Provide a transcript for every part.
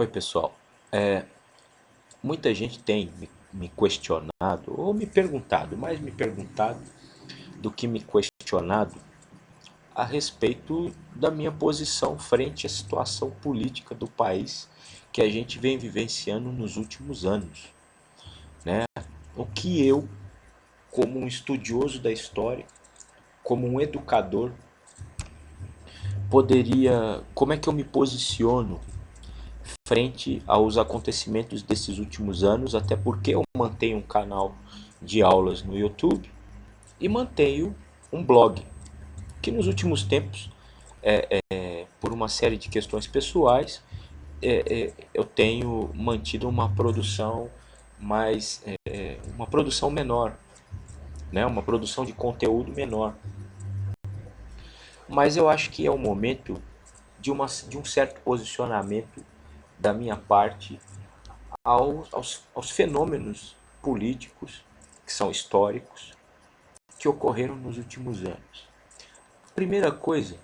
Oi, pessoal. É, Muita gente tem me questionado, ou me perguntado, mais me perguntado do que me questionado a respeito da minha posição frente à situação política do país que a gente vem vivenciando nos últimos anos, né? O que eu, como um estudioso da história, como um educador, como é que eu me posiciono frente aos acontecimentos desses últimos anos, até porque eu mantenho um canal de aulas no YouTube e mantenho um blog, que nos últimos tempos, por uma série de questões pessoais, eu tenho mantido uma produção uma produção menor, né? Uma produção de conteúdo menor. Mas eu acho que é o momento de um certo posicionamento da minha parte aos fenômenos políticos, que são históricos, que ocorreram nos últimos anos. A primeira coisa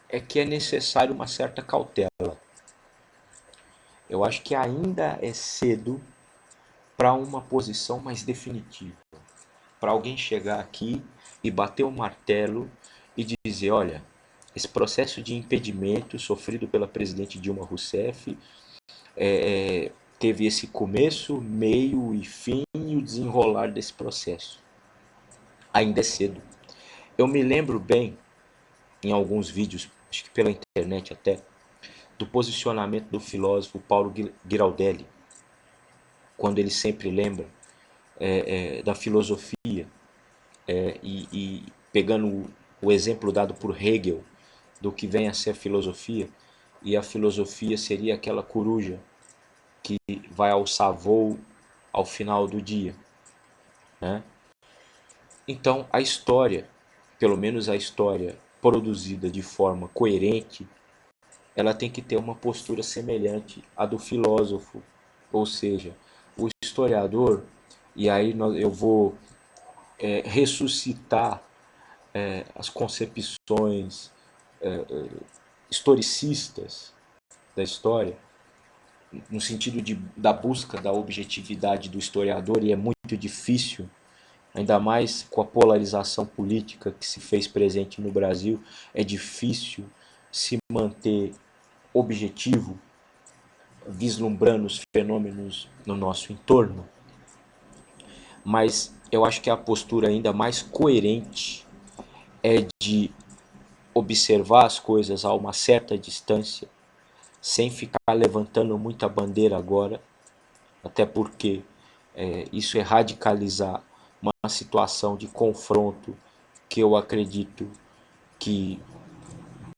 é que é necessário uma certa cautela. Eu acho que ainda é cedo para uma posição mais definitiva, para alguém chegar aqui e bater o martelo e dizer, olha, esse processo de impedimento sofrido pela presidente Dilma Rousseff teve esse começo, meio e fim e o desenrolar desse processo. Ainda é cedo. Eu me lembro bem, em alguns vídeos, acho que pela internet até, do posicionamento do filósofo Paulo Giraldelli, quando ele sempre lembra da filosofia e pegando o exemplo dado por Hegel do que vem a ser a filosofia, e a filosofia seria aquela coruja que vai alçar voo ao final do dia, né? Então a história, pelo menos a história produzida de forma coerente, ela tem que ter uma postura semelhante à do filósofo, ou seja, o historiador, e aí eu vou ressuscitar as concepções historicistas da história, no sentido da busca da objetividade do historiador, e é muito difícil, ainda mais com a polarização política que se fez presente no Brasil, é difícil se manter objetivo, vislumbrando os fenômenos no nosso entorno, mas eu acho que a postura ainda mais coerente é de observar as coisas a uma certa distância, sem ficar levantando muita bandeira agora, até porque isso é radicalizar uma situação de confronto que eu acredito que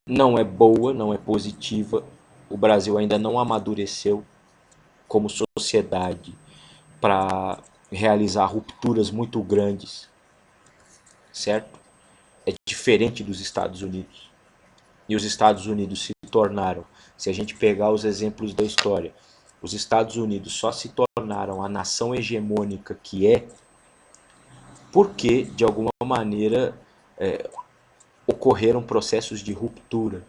não é boa, não é positiva. O Brasil ainda não amadureceu como sociedade para realizar rupturas muito grandes, certo? É diferente dos Estados Unidos. E os Estados Unidos se tornaram, se a gente pegar os exemplos da história, os Estados Unidos só se tornaram a nação hegemônica que é porque, de alguma maneira, ocorreram processos de ruptura.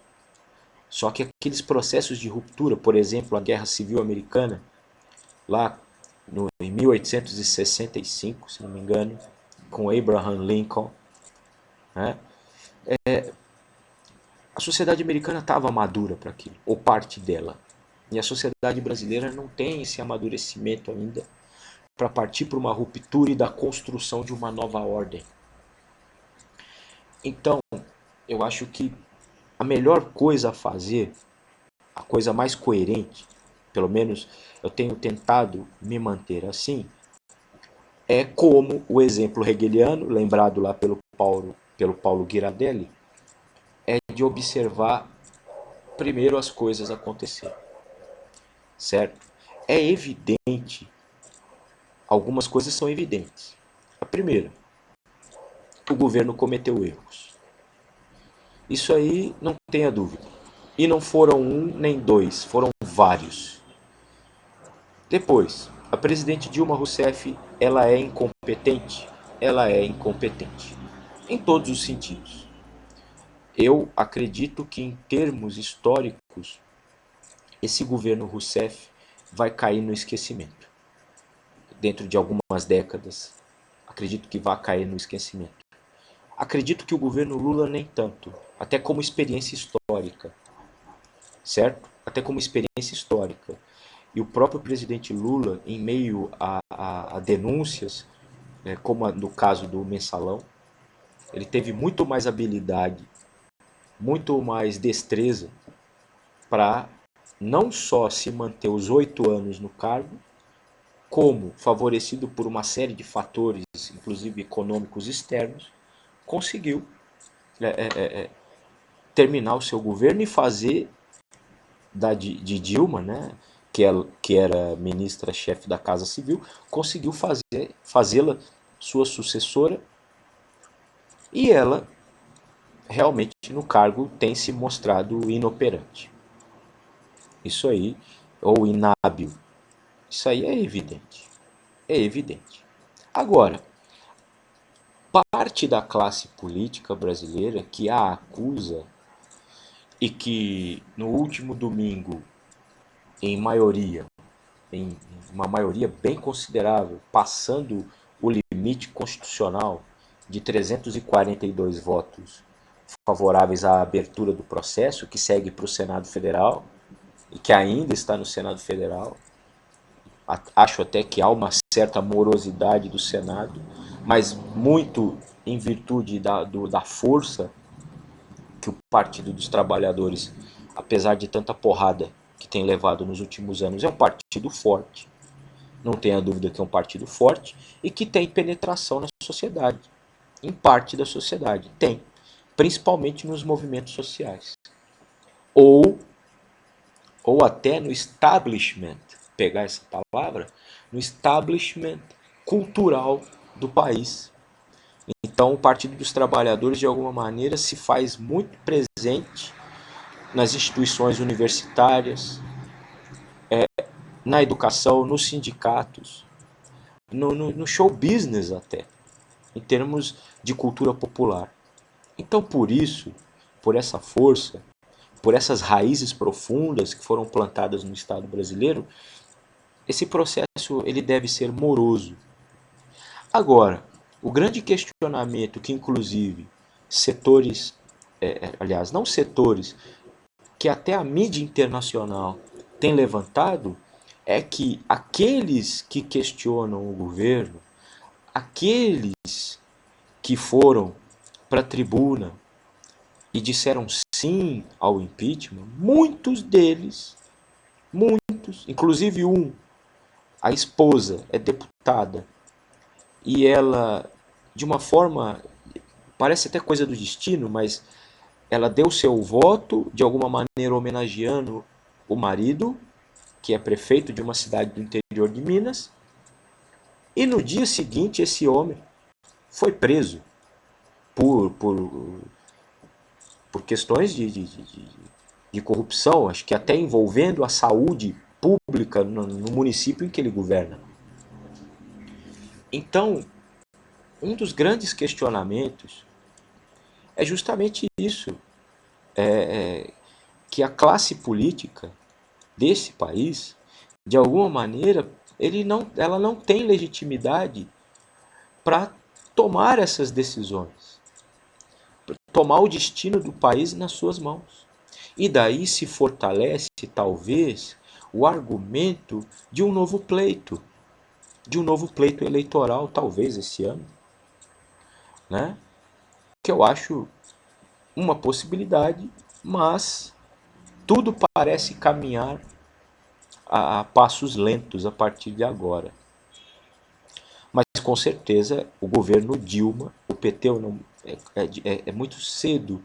Só que aqueles processos de ruptura, por exemplo, a Guerra Civil Americana, lá em 1865, se não me engano, com Abraham Lincoln, né? A sociedade americana estava madura para aquilo, ou parte dela. E a sociedade brasileira não tem esse amadurecimento ainda para partir para uma ruptura e da construção de uma nova ordem. Então, eu acho que a melhor coisa a fazer, a coisa mais coerente, pelo menos eu tenho tentado me manter assim, é como o exemplo hegeliano, lembrado lá pelo Paulo Girardelli, é de observar primeiro as coisas acontecerem, certo? É evidente, algumas coisas são evidentes. A primeira, o governo cometeu erros. Isso aí não tenha dúvida. E não foram um nem dois, foram vários. Depois, a presidente Dilma Rousseff, ela é incompetente? Ela é incompetente. Em todos os sentidos. Eu acredito que em termos históricos, esse governo Rousseff vai cair no esquecimento. Dentro de algumas décadas, acredito que vai cair no esquecimento. Acredito que o governo Lula nem tanto, até como experiência histórica, certo? Até como experiência histórica. E o próprio presidente Lula, em meio a denúncias, né, como no caso do Mensalão, ele teve muito mais habilidade, muito mais destreza para não só se manter os 8 anos no cargo, como, favorecido por uma série de fatores, inclusive econômicos externos, conseguiu terminar o seu governo e fazer de Dilma, né, que era ministra-chefe da Casa Civil, conseguiu fazê-la sua sucessora, e ela realmente no cargo tem se mostrado inoperante. Isso aí, ou inábil. Isso aí é evidente. É evidente. Agora, parte da classe política brasileira que a acusa e que no último domingo, em maioria, em uma maioria bem considerável, passando o limite constitucional de 342 votos favoráveis à abertura do processo, que segue para o Senado Federal e que ainda está no Senado Federal. Acho até que há uma certa morosidade do Senado, mas muito em virtude da força que o Partido dos Trabalhadores, apesar de tanta porrada que tem levado nos últimos anos, é um partido forte. Não tenha dúvida que é um partido forte e que tem penetração na sociedade. Em parte da sociedade. Tem. Principalmente nos movimentos sociais. Ou até no establishment, pegar essa palavra, no establishment cultural do país. Então, o Partido dos Trabalhadores, de alguma maneira, se faz muito presente nas instituições universitárias, na educação, nos sindicatos, no show business até, em termos de cultura popular. Então, por isso, por essa força, por essas raízes profundas que foram plantadas no Estado brasileiro, esse processo ele deve ser moroso. Agora, o grande questionamento que, inclusive, setores, aliás, não setores, que até a mídia internacional tem levantado, é que aqueles que questionam o governo, aqueles que foram para a tribuna e disseram sim ao impeachment, muitos deles, muitos, inclusive a esposa é deputada, e ela, de uma forma, parece até coisa do destino, mas ela deu seu voto, de alguma maneira homenageando o marido, que é prefeito de uma cidade do interior de Minas, e no dia seguinte esse homem foi preso por, por, por questões de corrupção, acho que até envolvendo a saúde pública no município em que ele governa. Então, um dos grandes questionamentos é justamente isso, que a classe política desse país, de alguma maneira, ela não tem legitimidade para tomar essas decisões, pra tomar o destino do país nas suas mãos. E daí se fortalece, talvez, o argumento de um novo pleito eleitoral, talvez esse ano, né? Que eu acho uma possibilidade, mas tudo parece caminhar a passos lentos a partir de agora. Mas com certeza o governo Dilma, o PT não, é muito cedo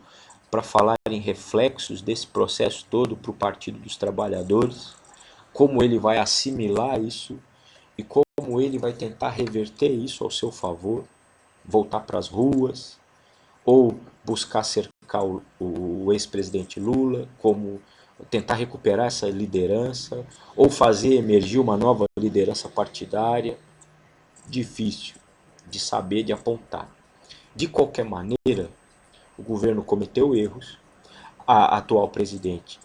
para falar em reflexos desse processo todo para o Partido dos Trabalhadores, como ele vai assimilar isso e como ele vai tentar reverter isso ao seu favor, voltar para as ruas, ou buscar cercar o ex-presidente Lula, como tentar recuperar essa liderança, ou fazer emergir uma nova liderança partidária. Difícil de saber, de apontar. De qualquer maneira, o governo cometeu erros, a atual presidente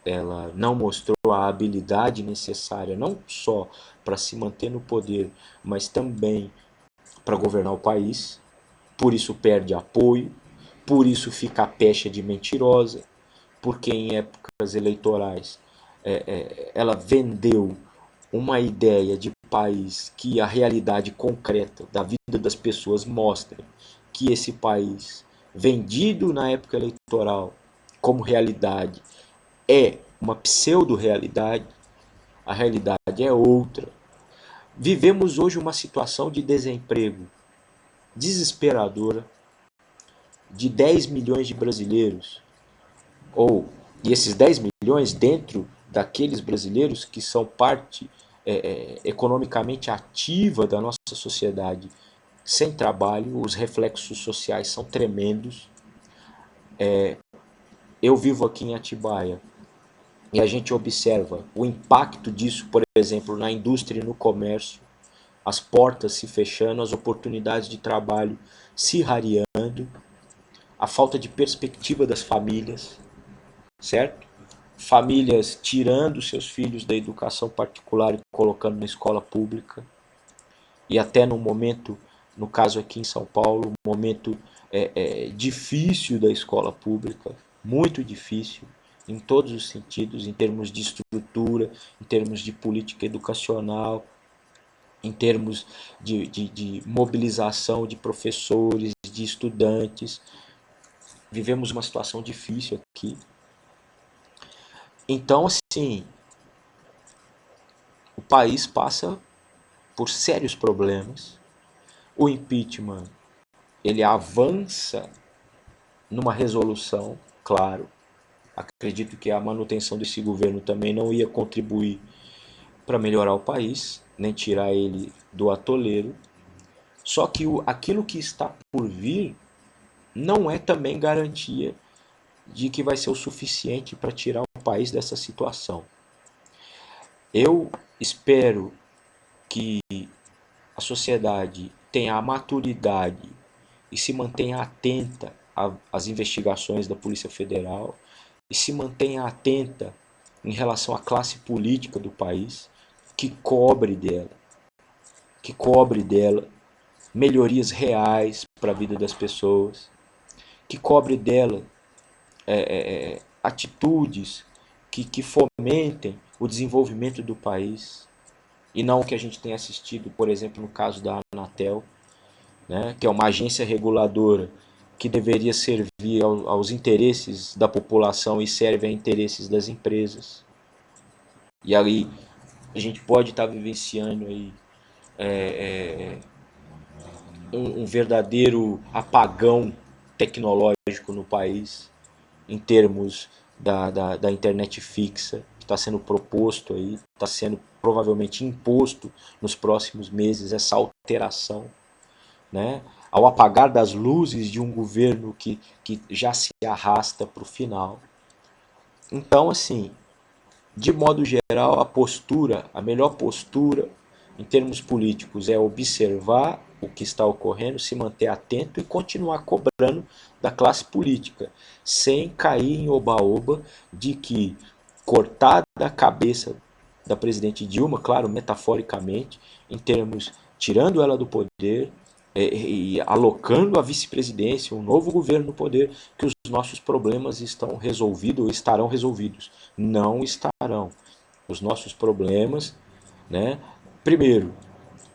ela não mostrou a habilidade necessária, não só para se manter no poder, mas também para governar o país. Por isso perde apoio, por isso fica a pecha de mentirosa, porque em épocas eleitorais ela vendeu uma ideia de país que a realidade concreta da vida das pessoas mostra que esse país, vendido na época eleitoral como realidade, é uma pseudo-realidade, a realidade é outra. Vivemos hoje uma situação de desemprego desesperadora de 10 milhões de brasileiros, ou e esses 10 milhões dentro daqueles brasileiros que são parte economicamente ativa da nossa sociedade sem trabalho, os reflexos sociais são tremendos. Eu vivo aqui em Atibaia e a gente observa o impacto disso, por exemplo, na indústria e no comércio, as portas se fechando, as oportunidades de trabalho se rareando, a falta de perspectiva das famílias, certo? Famílias tirando seus filhos da educação particular e colocando na escola pública, e até no momento, no caso aqui em São Paulo, um momento difícil da escola pública, muito difícil, em todos os sentidos, em termos de estrutura, em termos de política educacional, em termos de mobilização de professores, de estudantes. Vivemos uma situação difícil aqui. Então, assim, o país passa por sérios problemas. O impeachment, ele avança numa resolução, claro. Acredito que a manutenção desse governo também não ia contribuir para melhorar o país, nem tirar ele do atoleiro. Só que aquilo que está por vir não é também garantia de que vai ser o suficiente para tirar o país dessa situação. Eu espero que a sociedade tenha a maturidade e se mantenha atenta às investigações da Polícia Federal e se mantenha atenta em relação à classe política do país, que cobre dela melhorias reais para a vida das pessoas, que cobre dela atitudes que fomentem o desenvolvimento do país, e não o que a gente tem assistido, por exemplo, no caso da Anatel, né, que é uma agência reguladora que deveria servir aos interesses da população e serve a interesses das empresas. E aí a gente pode estar vivenciando aí um verdadeiro apagão tecnológico no país, em termos da internet fixa, que está sendo proposto aí, está sendo provavelmente imposto nos próximos meses essa alteração, né? Ao apagar das luzes de um governo que já se arrasta para o final. Então, assim, de modo geral, a melhor postura em termos políticos é observar o que está ocorrendo, se manter atento e continuar cobrando da classe política, sem cair em oba-oba de que cortar da cabeça da presidente Dilma, claro, metaforicamente, em termos tirando ela do poder e alocando a vice-presidência, um novo governo no poder, que os nossos problemas estão resolvidos ou estarão resolvidos. Não estarão. Os nossos problemas, né? Primeiro,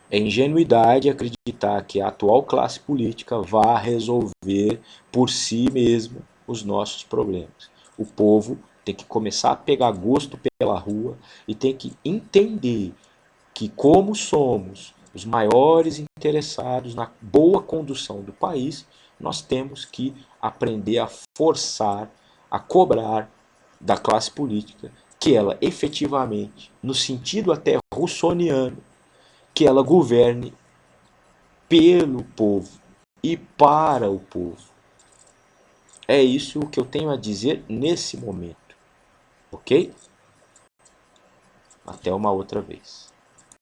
é ingenuidade acreditar que a atual classe política vá resolver por si mesma os nossos problemas. O povo tem que começar a pegar gosto pela rua e tem que entender que, como somos os maiores interessados na boa condução do país, nós temos que aprender a forçar, a cobrar da classe política que ela efetivamente, no sentido até russoniano, que ela governe pelo povo e para o povo. É isso o que eu tenho a dizer nesse momento, ok? Até uma outra vez.